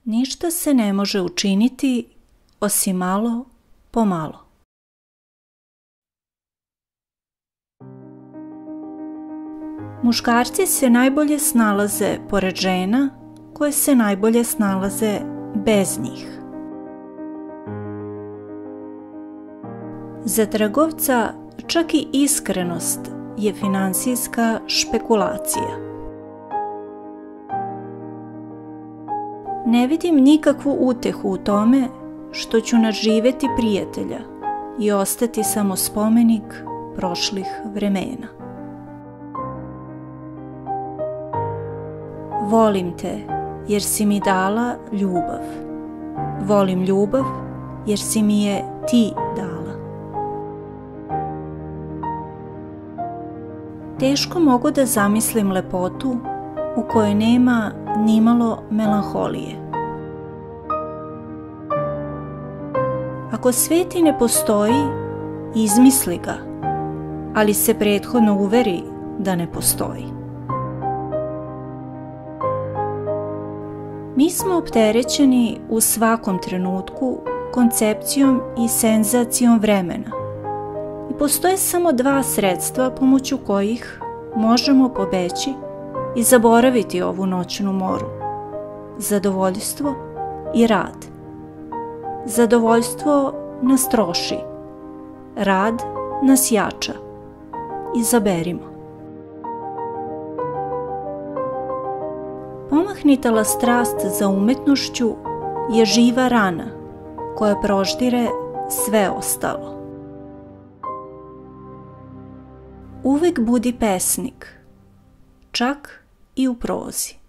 Ništa se ne može učiniti osim malo po malo. Muškarci se najbolje snalaze pored žena koje se najbolje snalaze bez njih. Za trgovca čak i iskrenost je finansijska špekulacija. Ne vidim nikakvu utehu u tome što ću nadživjeti prijatelja i ostati samo spomenik prošlih vremena. Volim te jer si mi dala ljubav. Volim ljubav jer si mi je ti dala. Teško mogu da zamislim lepotu u kojoj nema nimalo melanholije. Ako svet i ne postoji, izmisli ga, ali se prethodno uveri da ne postoji. Mi smo opterećeni u svakom trenutku koncepcijom i senzacijom vremena i postoje samo dva sredstva pomoću kojih možemo pobeći i zaboraviti ovu noćnu moru: zadovoljstvo i rad. Zadovoljstvo nas troši, rad nas jača. Izaberimo. Pomahnitala strast za umetnošću je živa rana koja proždire sve ostalo. Uvek budi pesnik, čak i u prozi.